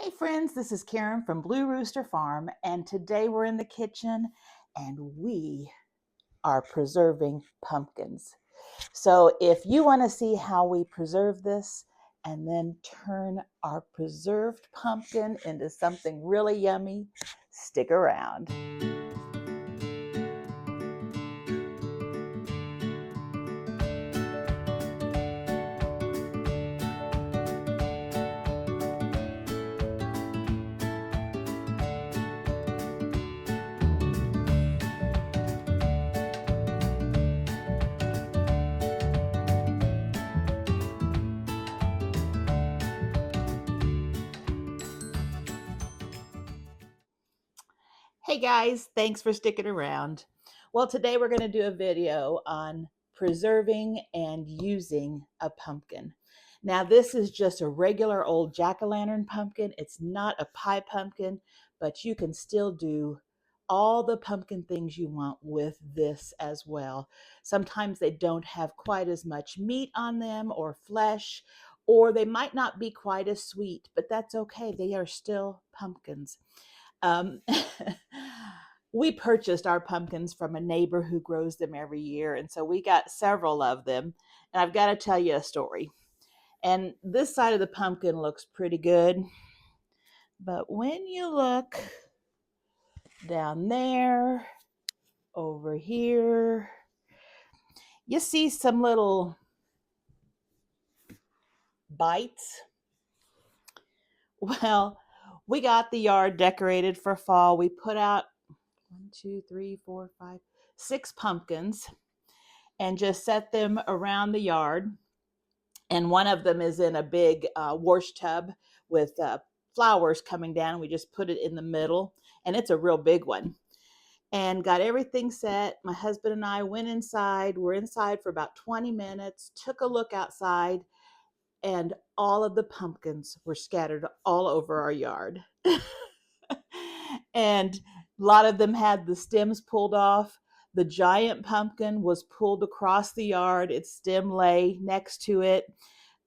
Hey friends, this is Karen from Blue Rooster Farm, and today we're in the kitchen and we are preserving pumpkins. So if you want to see how we preserve this and then turn our preserved pumpkin into something really yummy, stick around. Hey guys, thanks for sticking around. Well, today we're going to do a video on preserving and using a pumpkin. Now, this is just a regular old jack-o'-lantern pumpkin. It's not a pie pumpkin, but you can still do all the pumpkin things you want with this as well. Sometimes they don't have quite as much meat on them or flesh, or they might not be quite as sweet, but that's okay. They are still pumpkins. Um, we purchased our pumpkins from a neighbor who grows them every year, and so we got several of them. And I've got to tell you a story. And this side of the pumpkin looks pretty good, but when you look down there, over here, you see some little bites. Well, we got the yard decorated for fall. We put out 6 pumpkins and just set them around the yard. And one of them is in a big wash tub with flowers coming down. We just put it in the middle, and it's a real big one. And got everything set. My husband and I went inside. We're inside for about 20 minutes, took a look outside, and all of the pumpkins were scattered all over our yard. And a lot of them had the stems pulled off. The giant pumpkin was pulled across the yard. Its stem lay next to it.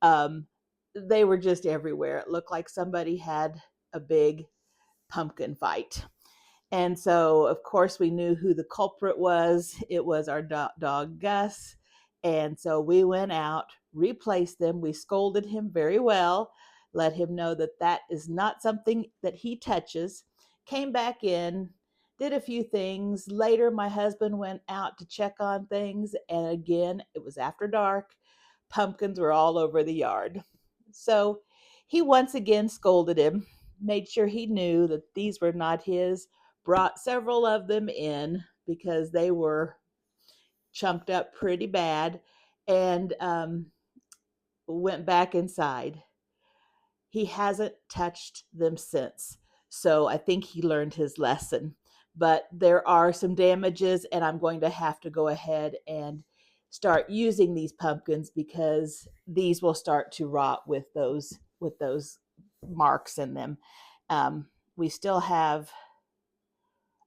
Um, they were just everywhere. It looked like somebody had a big pumpkin fight. And so, of course, we knew who the culprit was. It was our dog, Gus. And so we went out, replaced them. We scolded him very well, let him know that that is not something that he touches. Came back in, did a few things. Later, my husband went out to check on things. And again, it was after dark. Pumpkins were all over the yard. So he once again scolded him, made sure he knew that these were not his, brought several of them in because they were chunked up pretty bad, and went back inside. He hasn't touched them since. So I think he learned his lesson. But there are some damages, and I'm going to have to go ahead and start using these pumpkins because these will start to rot with those marks in them. We still have,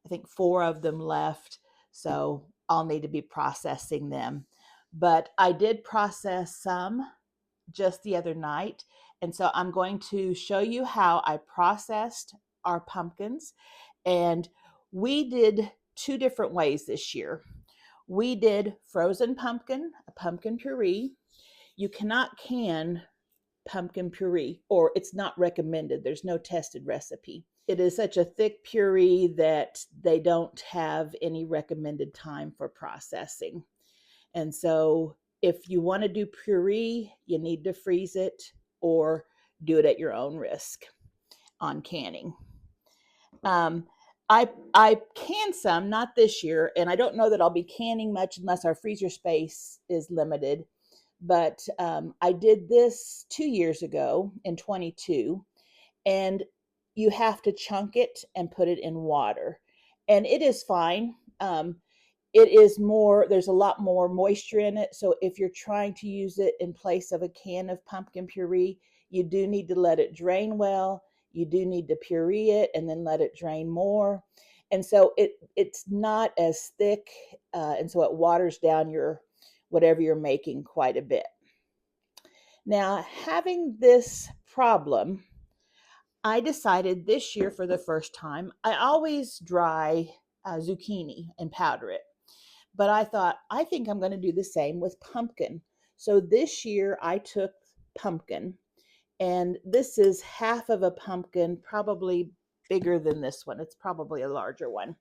I think, 4 of them left, so I'll need to be processing them. But I did process some just the other night, and so I'm going to show you how I processed our pumpkins. And we did 2 different ways this year. We did frozen pumpkin, a pumpkin puree. You cannot can pumpkin puree, or it's not recommended. There's no tested recipe. It is such a thick puree that they don't have any recommended time for processing. And so if you want to do puree, you need to freeze it or do it at your own risk on canning. I canned some, not this year, and I don't know that I'll be canning much unless our freezer space is limited. But I did this 2 years ago in 22, and you have to chunk it and put it in water. And it is fine. It is more, there's a lot more moisture in it. So if you're trying to use it in place of a can of pumpkin puree, you do need to let it drain well. You do need to puree it and then let it drain more. And so it's not as thick, and so it waters down your whatever you're making quite a bit. Now, having this problem, I decided this year for the first time, I always dry zucchini and powder it. But I thought, I think I'm going to do the same with pumpkin. So this year I took pumpkin, and this is half of a pumpkin, probably bigger than this one. It's probably a larger one.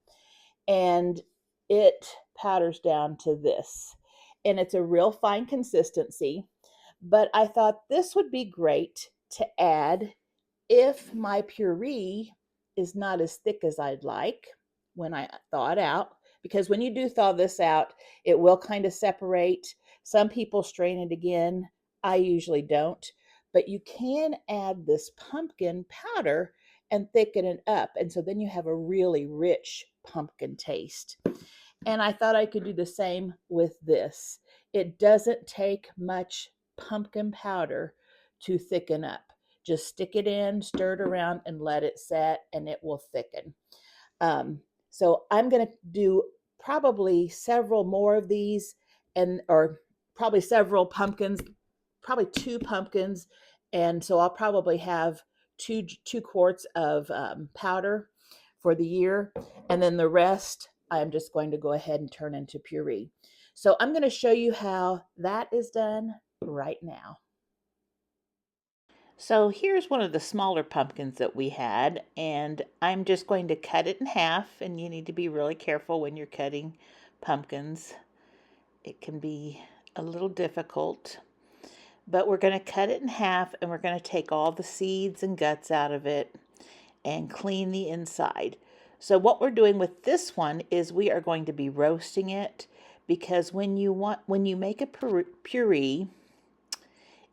And it powders down to this. And it's a real fine consistency. But I thought this would be great to add if my puree is not as thick as I'd like when I thaw it out, because when you do thaw this out, it will kind of separate. Some people strain it again. I usually don't, but you can add this pumpkin powder and thicken it up. And so then you have a really rich pumpkin taste. And I thought I could do the same with this. It doesn't take much pumpkin powder to thicken up. Just stick it in, stir it around, and let it set, and it will thicken. So I'm going to do probably several more of these, or probably several pumpkins, probably 2 pumpkins, and so I'll probably have two quarts of powder for the year, and then the rest I'm just going to go ahead and turn into puree. So I'm going to show you how that is done right now. So here's one of the smaller pumpkins that we had, and I'm just going to cut it in half, and you need to be really careful when you're cutting pumpkins. It can be a little difficult, but we're going to cut it in half, and we're going to take all the seeds and guts out of it and clean the inside. So what we're doing with this one is we are going to be roasting it, because when you make a puree,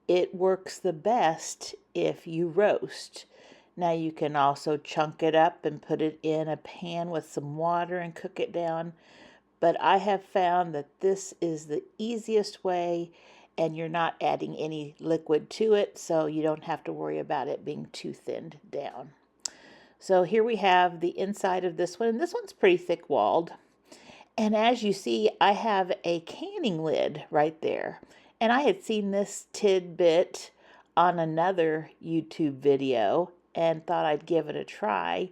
it works the best if you roast. Now you can also chunk it up and put it in a pan with some water and cook it down. But I have found that this is the easiest way, and you're not adding any liquid to it, so you don't have to worry about it being too thinned down. So here we have the inside of this one, and this one's pretty thick walled. And as you see, I have a canning lid right there. And I had seen this tidbit on another YouTube video and thought I'd give it a try.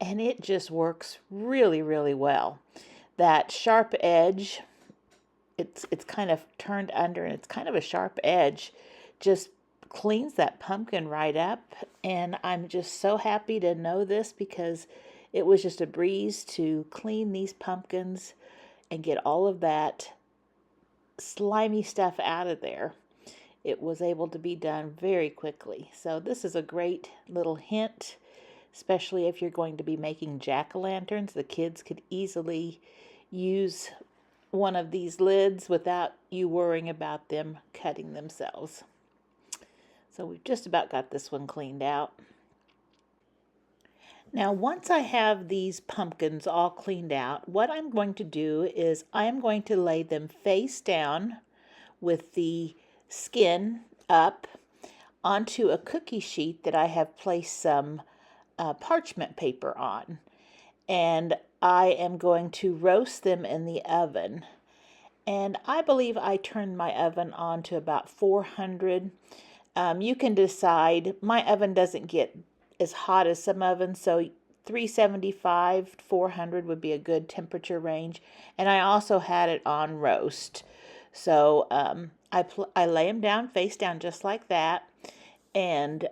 And it just works really, really well. That sharp edge, it's kind of turned under, and it's kind of a sharp edge, just cleans that pumpkin right up. And I'm just so happy to know this, because it was just a breeze to clean these pumpkins and get all of that slimy stuff out of there. It was able to be done very quickly. So this is a great little hint, especially if you're going to be making jack-o'-lanterns. The kids could easily use one of these lids without you worrying about them cutting themselves. So we've just about got this one cleaned out. Now, once I have these pumpkins all cleaned out, what I'm going to do is I'm going to lay them face down with the skin up onto a cookie sheet that I have placed some parchment paper on. And I am going to roast them in the oven. And I believe I turned my oven on to about 400. You can decide. My oven doesn't get as hot as some ovens, so 375, 400 would be a good temperature range. And I also had it on roast. So I lay them down face down just like that, and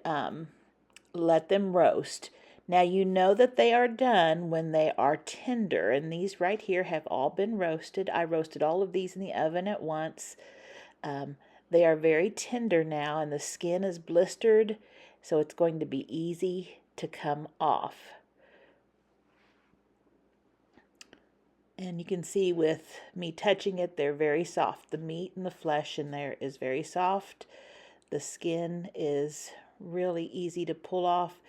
let them roast. Now you know that they are done when they are tender, and these right here have all been roasted. I roasted all of these in the oven at once. They are very tender now, and the skin is blistered, so it's going to be easy to come off. And you can see with me touching it, they're very soft. The meat and the flesh in there is very soft. The skin is really easy to pull off.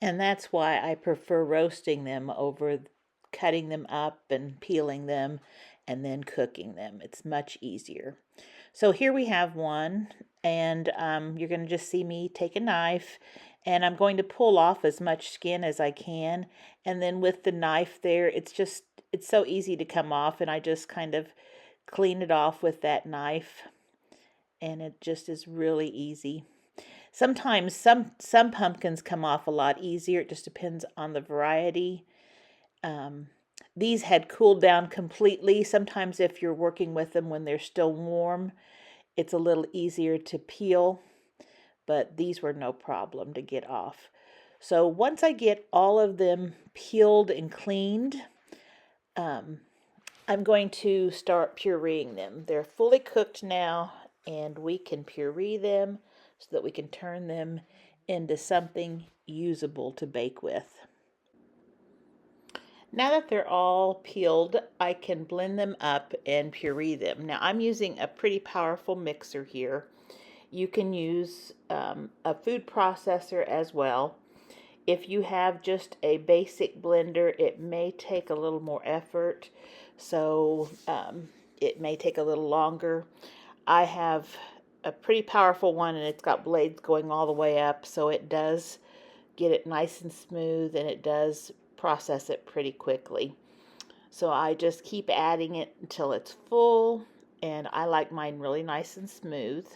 And that's why I prefer roasting them over cutting them up and peeling them and then cooking them. It's much easier. So here we have one, and you're going to just see me take a knife, and I'm going to pull off as much skin as I can. And then with the knife there, it's so easy to come off, and I just kind of clean it off with that knife, and it just is really easy. Sometimes some pumpkins come off a lot easier. It just depends on the variety. Um, these had cooled down completely. Sometimes if you're working with them when they're still warm, it's a little easier to peel, but these were no problem to get off. So once I get all of them peeled and cleaned, I'm going to start pureeing them. They're fully cooked now, and we can puree them so that we can turn them into something usable to bake with. Now that they're all peeled, I can blend them up and puree them. Now I'm using a pretty powerful mixer here. You can use a food processor as well. If you have just a basic blender, it may take a little more effort, so it may take a little longer. I have a pretty powerful one, and it's got blades going all the way up, so it does get it nice and smooth, and it does process it pretty quickly. So I just keep adding it until it's full, and I like mine really nice and smooth.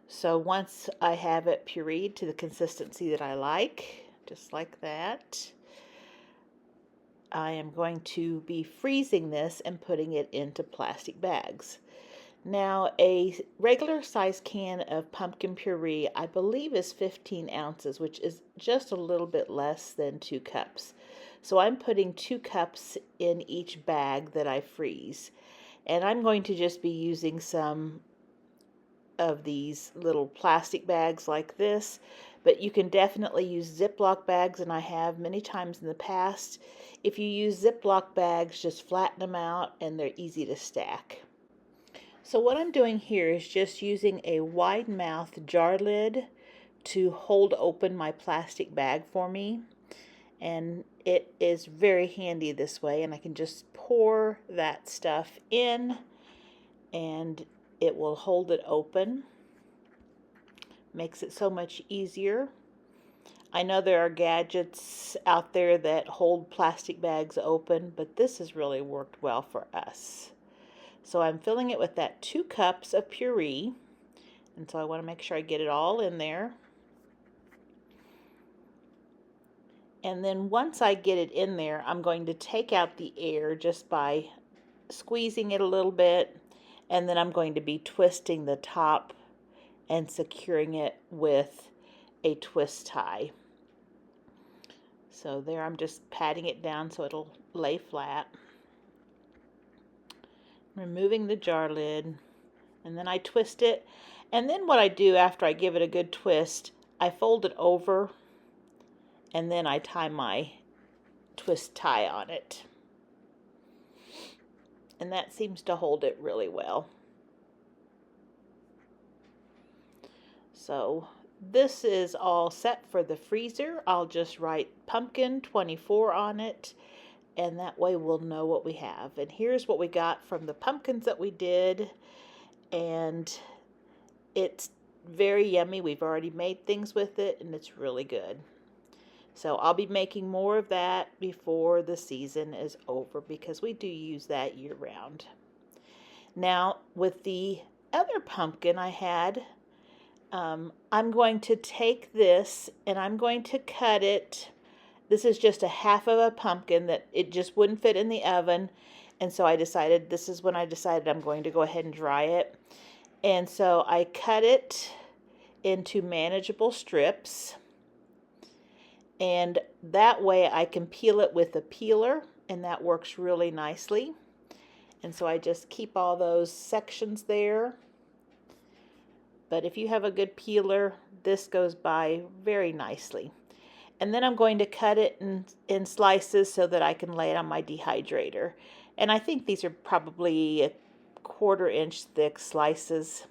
So once I have it pureed to the consistency that I like, just like that, I am going to be freezing this and putting it into plastic bags. Now, a regular size can of pumpkin puree, I believe, is 15 ounces, which is just a little bit less than 2 cups. So I'm putting 2 cups in each bag that I freeze. And I'm going to just be using some of these little plastic bags like this, but you can definitely use Ziploc bags, and I have many times in the past. If you use Ziploc bags, just flatten them out and they're easy to stack. So what I'm doing here is just using a wide mouth jar lid to hold open my plastic bag for me, and it is very handy this way, and I can just pour that stuff in and it will hold it open. Makes it so much easier. I know there are gadgets out there that hold plastic bags open, but this has really worked well for us. So I'm filling it with that 2 cups of puree, and so I want to make sure I get it all in there. And then once I get it in there, I'm going to take out the air just by squeezing it a little bit, and then I'm going to be twisting the top and securing it with a twist tie. So there, I'm just patting it down so it'll lay flat. Removing the jar lid, and then I twist it. And then what I do after I give it a good twist, I fold it over, and then I tie my twist tie on it. And that seems to hold it really well. So this is all set for the freezer. I'll just write pumpkin 24 on it, and that way we'll know what we have. And here's what we got from the pumpkins that we did, and it's very yummy. We've already made things with it, and it's really good. So I'll be making more of that before the season is over, because we do use that year round. Now with the other pumpkin I had, I'm going to take this and I'm going to cut it. This is just a half of a pumpkin that it just wouldn't fit in the oven. And so this is when I decided I'm going to go ahead and dry it. And so I cut it into manageable strips. And that way I can peel it with a peeler, and that works really nicely. And so I just keep all those sections there. But if you have a good peeler, this goes by very nicely. And then I'm going to cut it in slices so that I can lay it on my dehydrator. And I think these are probably a 1/4 inch thick slices.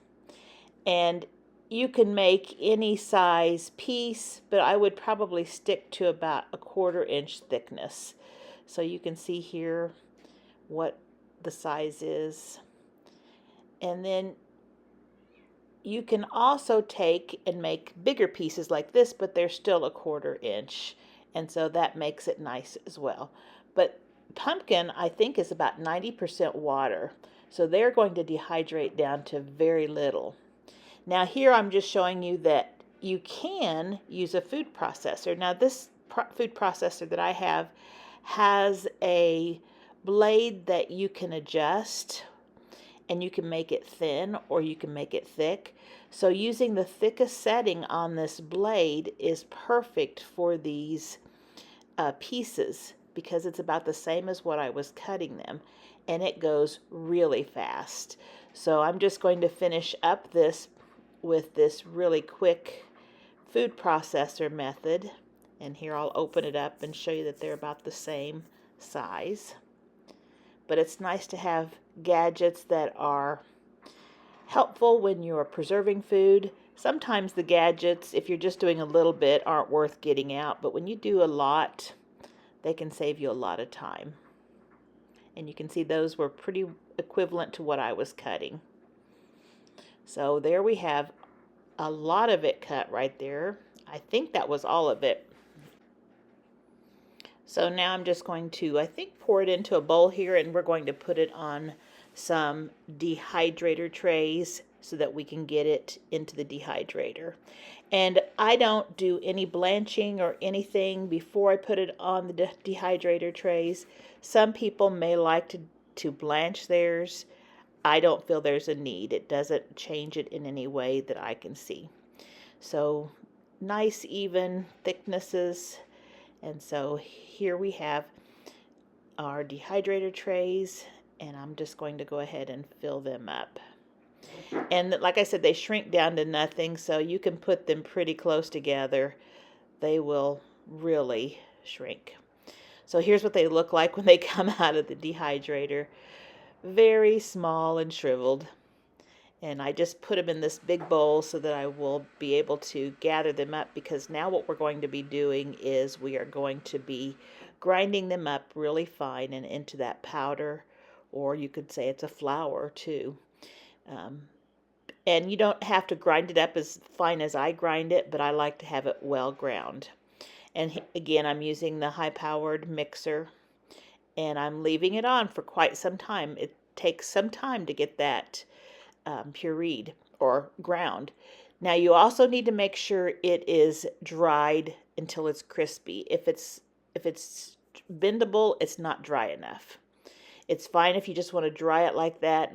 And you can make any size piece, but I would probably stick to about a 1/4 inch thickness. So you can see here what the size is. And then you can also take and make bigger pieces like this, but they're still a 1/4 inch. And so that makes it nice as well. But pumpkin, I think, is about 90% water. So they're going to dehydrate down to very little. Now here I'm just showing you that you can use a food processor. Now this food processor that I have has a blade that you can adjust, and you can make it thin or you can make it thick. So using the thickest setting on this blade is perfect for these pieces because it's about the same as what I was cutting them, and it goes really fast. So I'm just going to finish up this with this really quick food processor method. And here I'll open it up and show you that they're about the same size. But it's nice to have gadgets that are helpful when you're preserving food. Sometimes the gadgets, if you're just doing a little bit, aren't worth getting out, but when you do a lot, they can save you a lot of time. And you can see those were pretty equivalent to what I was cutting. So there we have a lot of it cut right there. I think that was all of it. So now I'm just going to, I think, pour it into a bowl here, and we're going to put it on some dehydrator trays so that we can get it into the dehydrator. And I don't do any blanching or anything before I put it on the dehydrator trays. Some people may like to blanch theirs. I don't feel there's a need. It doesn't change it in any way that I can see. So nice even thicknesses. And so here we have our dehydrator trays, and I'm just going to go ahead and fill them up. And like I said, they shrink down to nothing, so you can put them pretty close together. They will really shrink. So here's what they look like when they come out of the dehydrator. Very small and shriveled. And I just put them in this big bowl so that I will be able to gather them up, because now what we're going to be doing is we are going to be grinding them up really fine and into that powder, or you could say it's a flour too. And you don't have to grind it up as fine as I grind it, but I like to have it well ground. And again, I'm using the high-powered mixer, and I'm leaving it on for quite some time. It takes some time to get that pureed or ground. Now you also need to make sure it is dried until it's crispy. If it's bendable, it's not dry enough. It's fine if you just want to dry it like that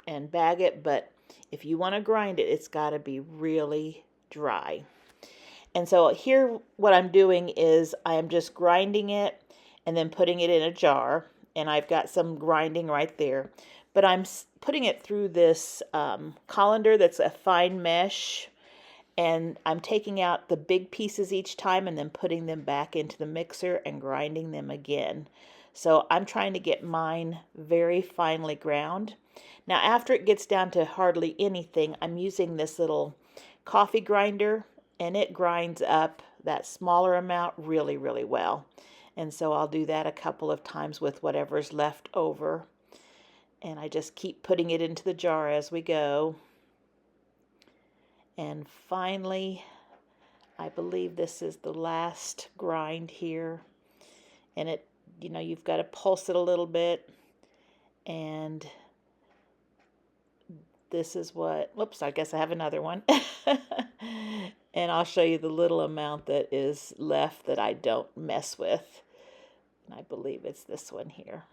and bag it, but if you want to grind it, it's got to be really dry. And so here what I'm doing is I am just grinding it and then putting it in a jar, and I've got some grinding right there. But I'm putting it through this colander that's a fine mesh, and I'm taking out the big pieces each time and then putting them back into the mixer and grinding them again. So I'm trying to get mine very finely ground. Now after it gets down to hardly anything, I'm using this little coffee grinder, and it grinds up that smaller amount really, really well. And so I'll do that a couple of times with whatever's left over. And I just keep putting it into the jar as we go. And finally, I believe this is the last grind here. And it, you know, you've got to pulse it a little bit. And this is what, whoops, I guess I have another one. And I'll show you the little amount that is left that I don't mess with. And I believe it's this one here.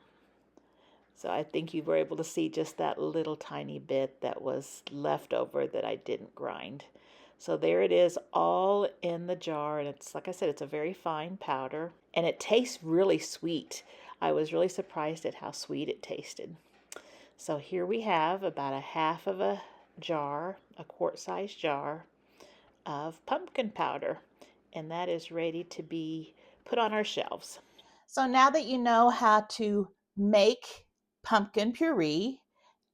So I think you were able to see just that little tiny bit that was left over that I didn't grind. So there it is, all in the jar, and it's, like I said, it's a very fine powder, and it tastes really sweet. I was really surprised at how sweet it tasted. So here we have about a half of a jar, a quart-sized jar of pumpkin powder, and that is ready to be put on our shelves. So now that you know how to make pumpkin puree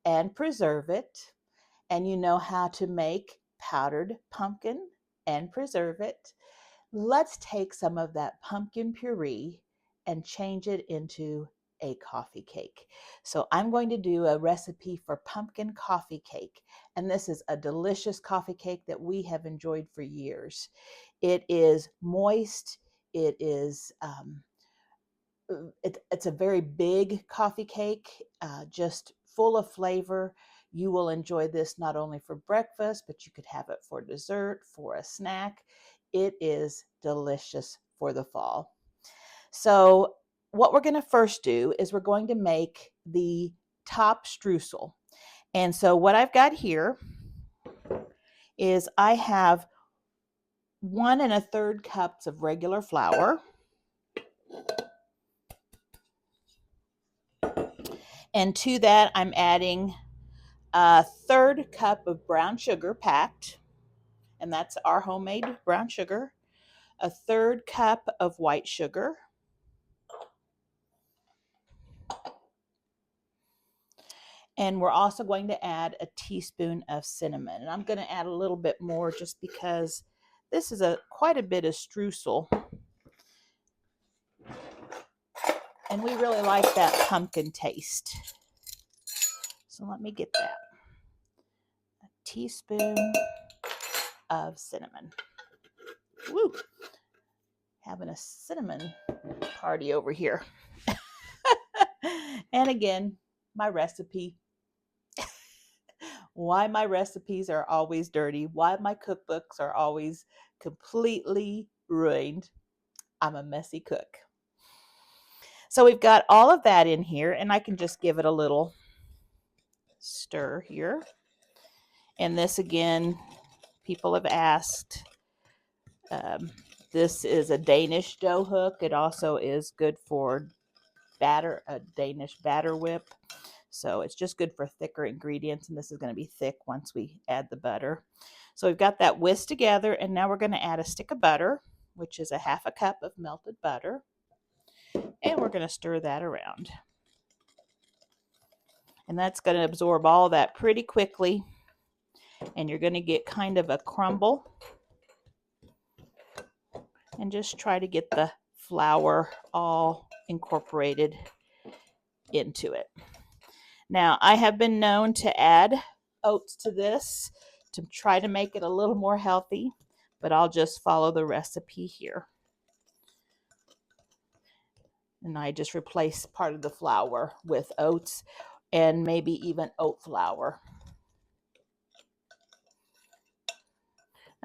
and preserve it, and you know how to make powdered pumpkin and preserve it, let's take some of that pumpkin puree and change it into a coffee cake. So I'm going to do a recipe for pumpkin coffee cake, and this is a delicious coffee cake that we have enjoyed for years. It is moist, it is it's a very big coffee cake, just full of flavor. You will enjoy this not only for breakfast, but you could have it for dessert, for a snack. It is delicious for the fall. So what we're going to first do is we're going to make the top streusel. And so what I've got here is I have 1 1/3 cups of regular flour. And to that, I'm adding 1/3 cup of brown sugar packed, and that's our homemade brown sugar. 1/3 cup of white sugar. And we're also going to add a teaspoon of cinnamon. And I'm going to add a little bit more just because this is quite a bit of streusel. And we really like that pumpkin taste. So let me get that. A teaspoon of cinnamon. Woo! Having a cinnamon party over here. And again, my recipe. Why my recipes are always dirty, why my cookbooks are always completely ruined. I'm a messy cook. So we've got all of that in here, and I can just give it a little stir here. And this, again, people have asked. This is a Danish dough hook. It also is good for batter, a Danish batter whip. So it's just good for thicker ingredients, and this is going to be thick once we add the butter. So we've got that whisked together, and now we're going to add a stick of butter, which is a 1/2 cup of melted butter, and we're going to stir that around. And that's going to absorb all that pretty quickly, and you're going to get kind of a crumble. And just try to get the flour all incorporated into it. Now, I have been known to add oats to this to try to make it a little more healthy, but I'll just follow the recipe here. And I just replace part of the flour with oats and maybe even oat flour.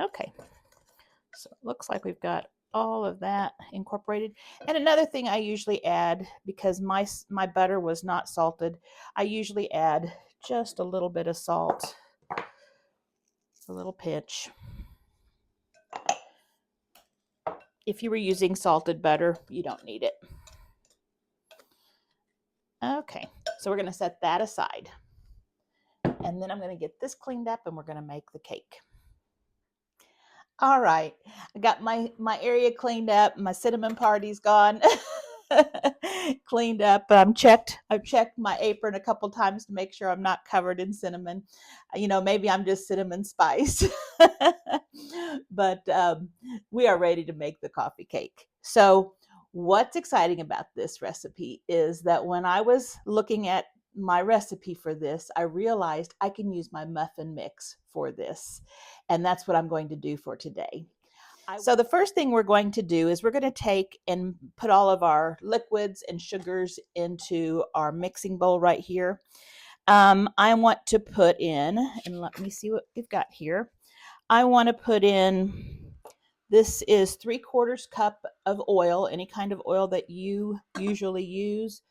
Okay, so it looks like we've got all of that incorporated. And another thing I usually add, because my butter was not salted, I usually add just a little bit of salt, a little pinch. If you were using salted butter, you don't need it. Okay, so we're going to set that aside. And then I'm going to get this cleaned up, and we're going to make the cake. All right, I got my area cleaned up. My cinnamon party's gone. Cleaned up. I've checked my apron a couple times to make sure I'm not covered in cinnamon. You know, maybe I'm just cinnamon spice. But we are ready to make the coffee cake. So what's exciting about this recipe is that when I was looking at my recipe for this, I realized I can use my muffin mix for this. And that's what I'm going to do for today. So the first thing we're going to do is we're going to take and put all of our liquids and sugars into our mixing bowl right here. I want to put in, and let me see what we've got here. I want to put in, this is 3/4 cup of oil, any kind of oil that you usually use.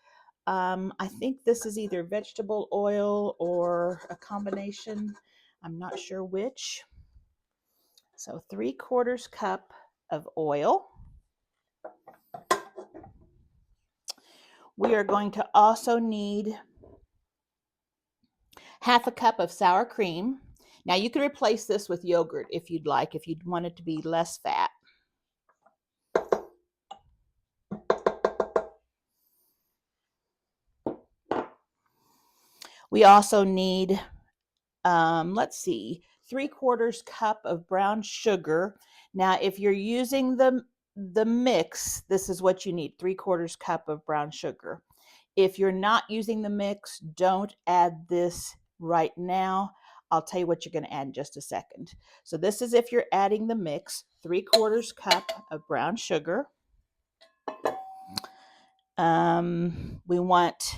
I think this is either vegetable oil or a combination. I'm not sure which. So 3/4 cup of oil. We are going to also need 1/2 cup of sour cream. Now you can replace this with yogurt if you'd like, if you'd want it to be less fat. We also need, let's see, 3/4 cup of brown sugar. Now, if you're using the mix, this is what you need, 3/4 cup of brown sugar. If you're not using the mix, don't add this right now. I'll tell you what you're going to add in just a second. So this is if you're adding the mix, 3/4 cup of brown sugar. We want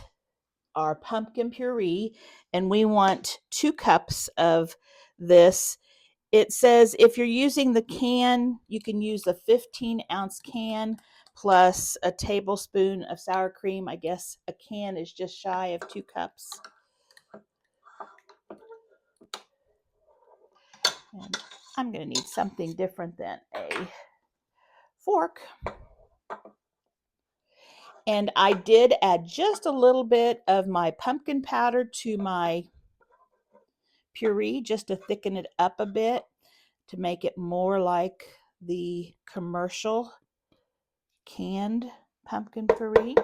our pumpkin puree, and we want 2 cups of this. It says if you're using the can, you can use a 15-ounce can plus a tablespoon of sour cream. I guess a can is just shy of 2 cups. And I'm going to need something different than a fork. And I did add just a little bit of my pumpkin powder to my puree just to thicken it up a bit, to make it more like the commercial canned pumpkin puree.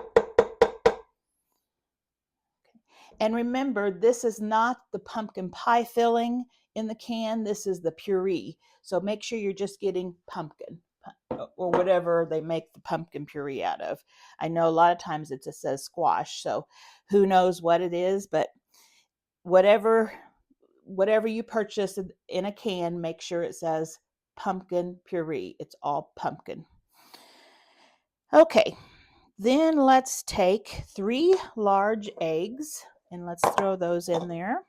And remember, this is not the pumpkin pie filling in the can. This is the puree. So make sure you're just getting pumpkin or whatever they make the pumpkin puree out of. I know a lot of times it just says squash, so who knows what it is, but whatever you purchase in a can, make sure it says pumpkin puree. It's all pumpkin. Okay, then let's take 3 large eggs and let's throw those in there.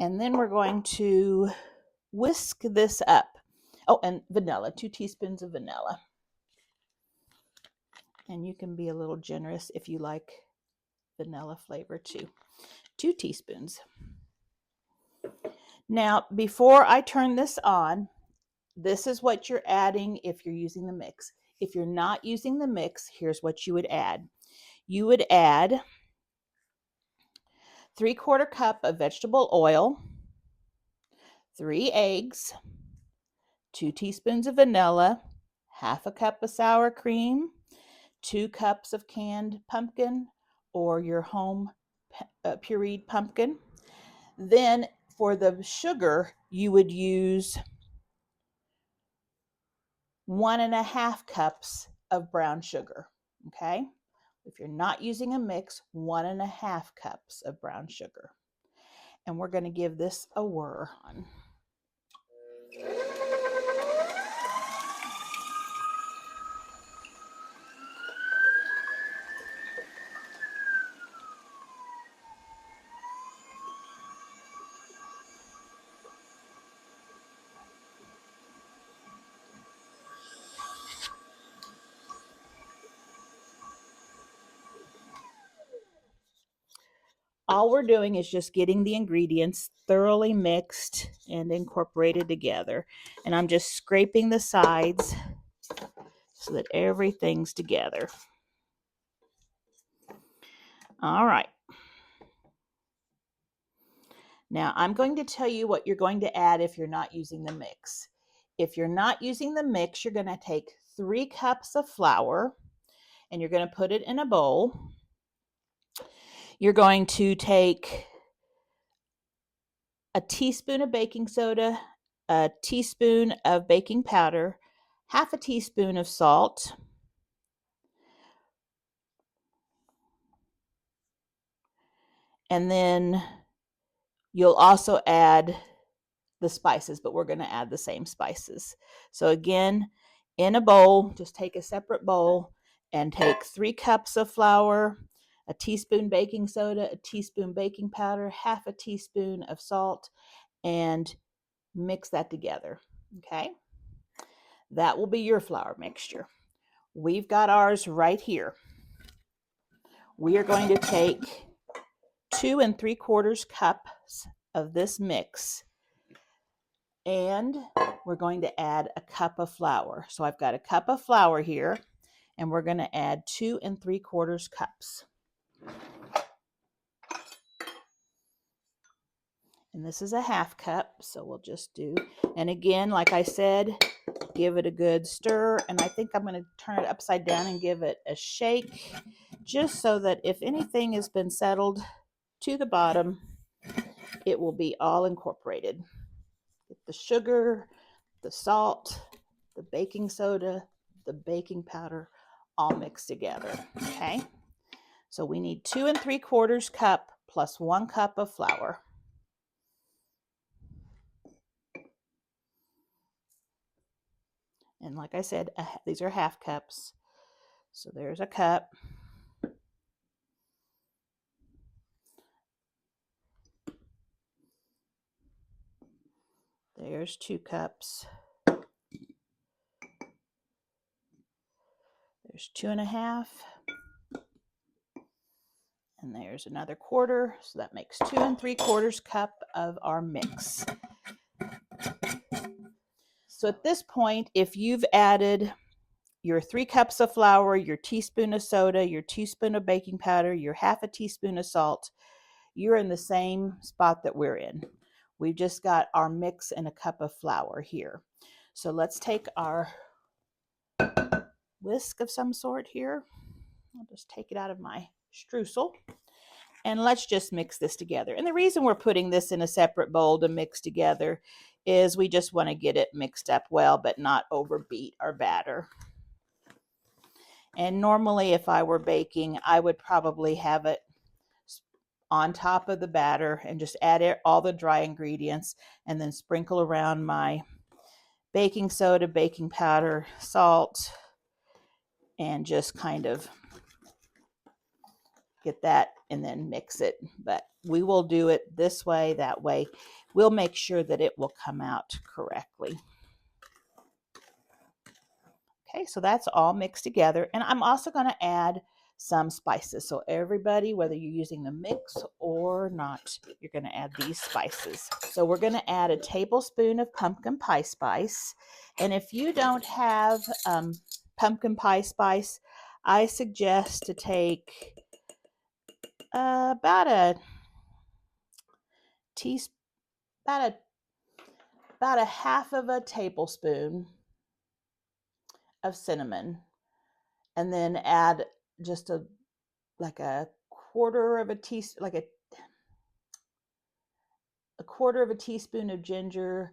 And then we're going to whisk this up. Oh, and vanilla, 2 teaspoons of vanilla. And you can be a little generous if you like vanilla flavor too. 2 teaspoons. Now, before I turn this on, this is what you're adding if you're using the mix. If you're not using the mix, here's what you would add. You would add 3/4 cup of vegetable oil, 3 eggs, 2 teaspoons of vanilla, 1/2 cup of sour cream, 2 cups of canned pumpkin or your home pureed pumpkin. Then for the sugar, you would use 1.5 cups of brown sugar. Okay? If you're not using a mix, 1.5 cups of brown sugar. And we're going to give this a whir on. All we're doing is just getting the ingredients thoroughly mixed and incorporated together. And I'm just scraping the sides so that everything's together. All right. Now I'm going to tell you what you're going to add if you're not using the mix. If you're not using the mix, you're going to take 3 cups of flour and you're going to put it in a bowl. You're going to take a teaspoon of baking soda, a teaspoon of baking powder, 1/2 teaspoon of salt, and then you'll also add the spices, but we're going to add the same spices. So again, in a bowl, just take a separate bowl and take 3 cups of flour, a teaspoon baking soda, a teaspoon baking powder, 1/2 teaspoon of salt, and mix that together. Okay? That will be your flour mixture. We've got ours right here. We are going to take 2 3/4 cups of this mix, and we're going to add a cup of flour. So I've got a cup of flour here, and we're going to add 2 3/4 cups. And this is a 1/2 cup, so we'll just do, and again, like I said, give it a good stir, and I think I'm going to turn it upside down and give it a shake, just so that if anything has been settled to the bottom, it will be all incorporated. Get the sugar, the salt, the baking soda, the baking powder, all mixed together. Okay, so we need 2 3/4 cup plus 1 cup of flour. And like I said, these are half cups. So there's a cup. There's 2 cups. There's 2.5. And there's another quarter. So that makes 2 3/4 cup of our mix. So at this point, if you've added your 3 cups of flour, your teaspoon of soda, your teaspoon of baking powder, your half a teaspoon of salt, you're in the same spot that we're in. We've just got our mix and a cup of flour here. So let's take our whisk of some sort here. I'll just take it out of my streusel. And let's just mix this together. And the reason we're putting this in a separate bowl to mix together is we just want to get it mixed up well, but not overbeat our batter. And normally if I were baking, I would probably have it on top of the batter and just add all the dry ingredients and then sprinkle around my baking soda, baking powder, salt, and just kind of get that and then mix it. But we will do it this way, that way. We'll make sure that it will come out correctly. Okay, so that's all mixed together. And I'm also going to add some spices. So everybody, whether you're using the mix or not, you're going to add these spices. So we're going to add a tablespoon of pumpkin pie spice. And if you don't have pumpkin pie spice, I suggest to take about a teaspoon, about a half of a tablespoon of cinnamon, and then add just a quarter of a teaspoon, a quarter of a teaspoon of ginger,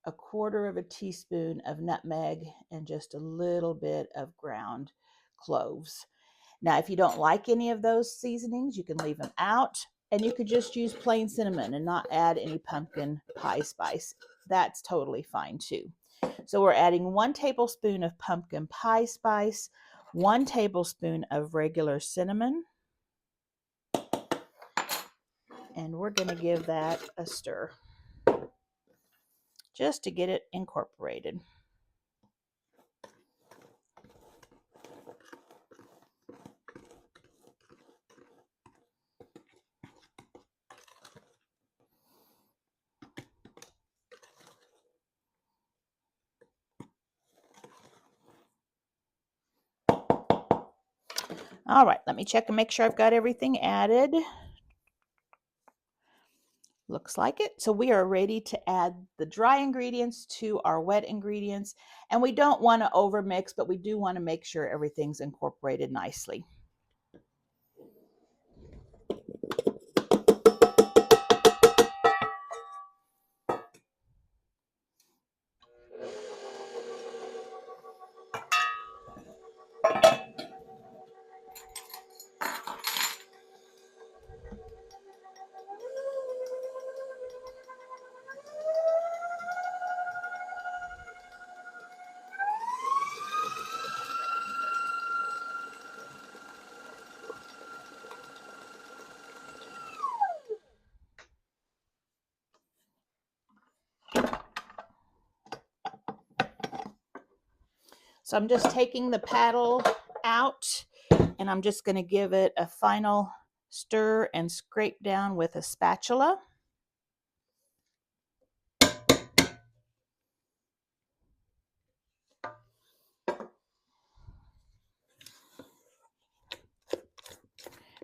a quarter of a teaspoon of nutmeg, and just a little bit of ground cloves. Now, if you don't like any of those seasonings, you can leave them out, and you could just use plain cinnamon and not add any pumpkin pie spice. That's totally fine too. So we're adding 1 tablespoon of pumpkin pie spice, 1 tablespoon of regular cinnamon, and we're going to give that a stir just to get it incorporated. All right, let me check and make sure I've got everything added. Looks like it. So we are ready to add the dry ingredients to our wet ingredients. And we don't want to overmix, but we do want to make sure everything's incorporated nicely. So I'm just taking the paddle out, and I'm just going to give it a final stir and scrape down with a spatula.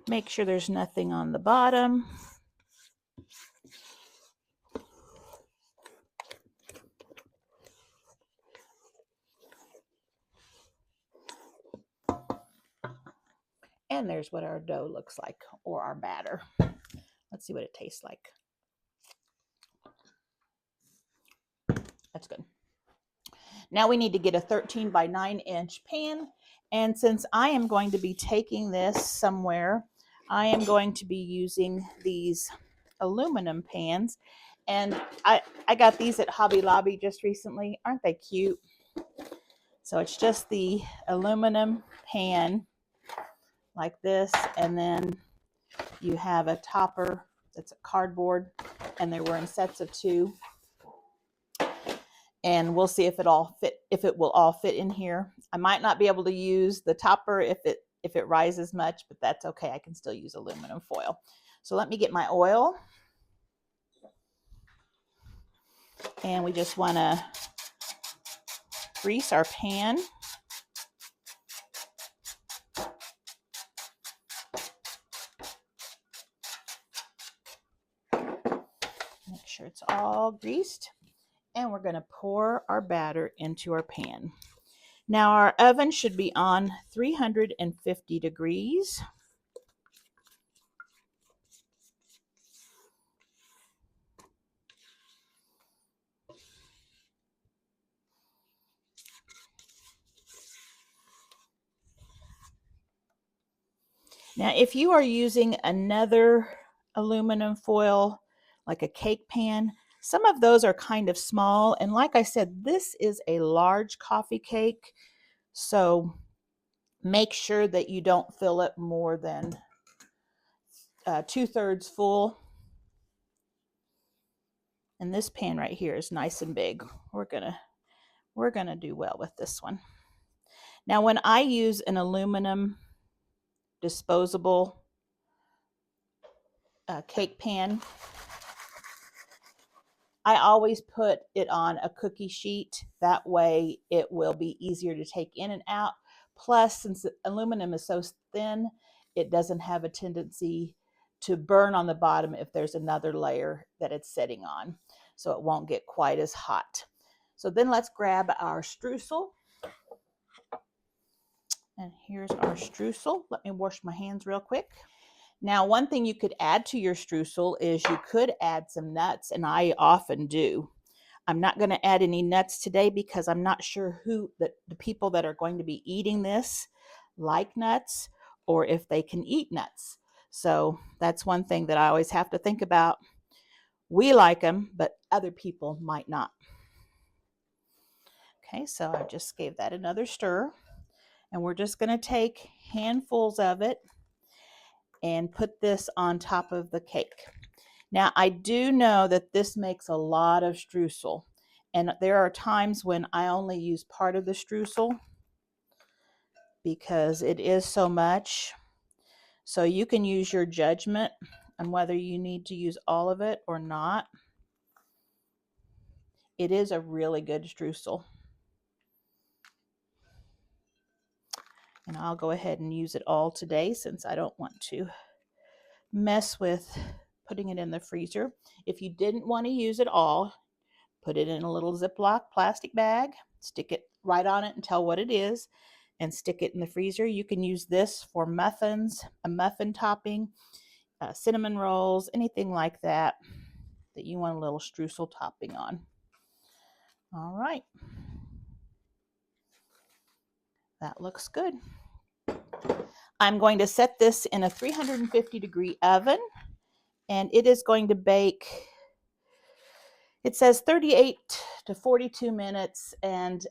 Make sure there's nothing on the bottom. And there's what our dough looks like, or our batter. Let's see what it tastes like. That's good. Now we need to get a 13 by 9 inch pan. And since I am going to be taking this somewhere, I am going to be using these aluminum pans, and I got these at Hobby Lobby just recently. Aren't they cute? So it's just the aluminum pan like this, and then you have a topper that's a cardboard, and they were in sets of 2. And we'll see if it will all fit in here. I might not be able to use the topper if it rises much, but that's okay. I can still use aluminum foil. So let me get my oil. And we just want to grease our pan. Make sure it's all greased. And we're going to pour our batter into our pan. Now our oven should be on 350 degrees. Now if you are using another aluminum foil, like a cake pan, some of those are kind of small. And like I said, this is a large coffee cake. So make sure that you don't fill it more than 2/3 full. And this pan right here is nice and big. We're gonna do well with this one. Now when I use an aluminum disposable cake pan, I always put it on a cookie sheet. That way it will be easier to take in and out. Plus, since aluminum is so thin, it doesn't have a tendency to burn on the bottom if there's another layer that it's sitting on. So it won't get quite as hot. So then let's grab our streusel. And here's our streusel. Let me wash my hands real quick. Now, one thing you could add to your streusel is you could add some nuts, and I often do. I'm not going to add any nuts today because I'm not sure who the people that are going to be eating this like nuts or if they can eat nuts. So that's one thing that I always have to think about. We like them, but other people might not. Okay, so I just gave that another stir. And we're just going to take handfuls of it and put this on top of the cake. Now, I do know that this makes a lot of streusel. And there are times when I only use part of the streusel because it is so much. So you can use your judgment on whether you need to use all of it or not. It is a really good streusel. And I'll go ahead and use it all today since I don't want to mess with putting it in the freezer. If you didn't want to use it all, put it in a little Ziploc plastic bag, stick it right on it and tell what it is, and stick it in the freezer. You can use this for muffins, a muffin topping, cinnamon rolls, anything like that that you want a little streusel topping on. All right. That looks good. I'm going to set this in a 350 degree oven, and it is going to bake, it says 38 to 42 minutes, and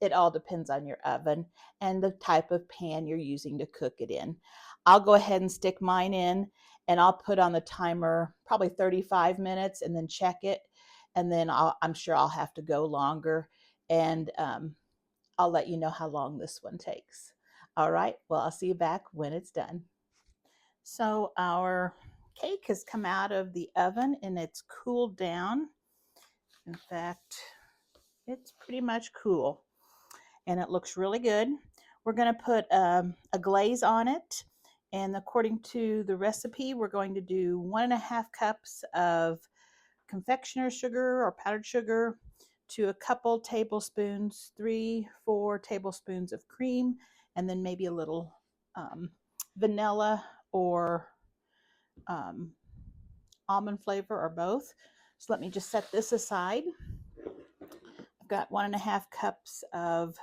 it all depends on your oven and the type of pan you're using to cook it in. I'll go ahead and stick mine in, and I'll put on the timer probably 35 minutes and then check it. And then I'm sure I'll have to go longer, and I'll let you know how long this one takes. All right, well, I'll see you back when it's done. So our cake has come out of the oven and it's cooled down. In fact, it's pretty much cool and it looks really good. We're going to put a glaze on it, and according to the recipe, we're going to do 1.5 cups of confectioner's sugar or powdered sugar to a couple tablespoons, 3-4 tablespoons of cream, and then maybe a little vanilla or almond flavor or both. So let me just set this aside. I've got 1.5 cups of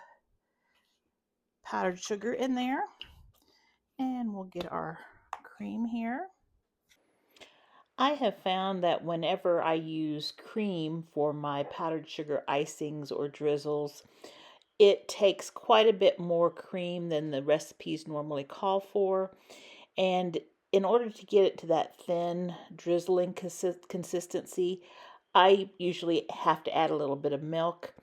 powdered sugar in there, and we'll get our cream here. I have found that whenever I use cream for my powdered sugar icings or drizzles, it takes quite a bit more cream than the recipes normally call for. And in order to get it to that thin drizzling consistency, I usually have to add a little bit of milk.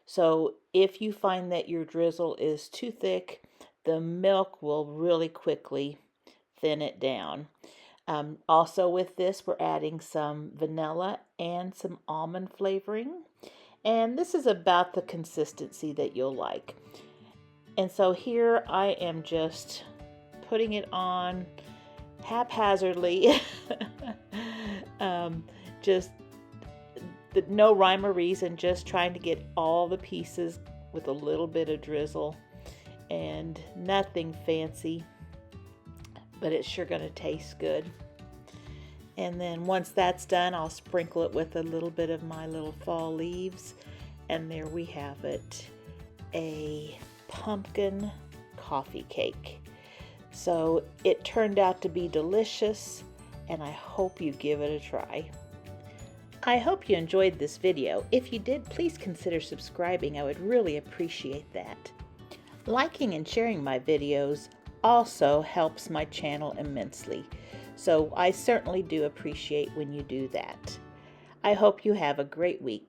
So if you find that your drizzle is too thick, the milk will really quickly thin it down. Also with this, we're adding some vanilla and some almond flavoring. And this is about the consistency that you'll like. And so here I am just putting it on haphazardly. Just no rhyme or reason, just trying to get all the pieces with a little bit of drizzle, and nothing fancy, but it's sure going to taste good. And then once that's done, I'll sprinkle it with a little bit of my little fall leaves, and there we have it, a pumpkin coffee cake. So it turned out to be delicious, and I hope you give it a try. I hope you enjoyed this video. If you did, please consider subscribing. I would really appreciate that. Liking and sharing my videos also helps my channel immensely, so I certainly do appreciate when you do that. I hope you have a great week.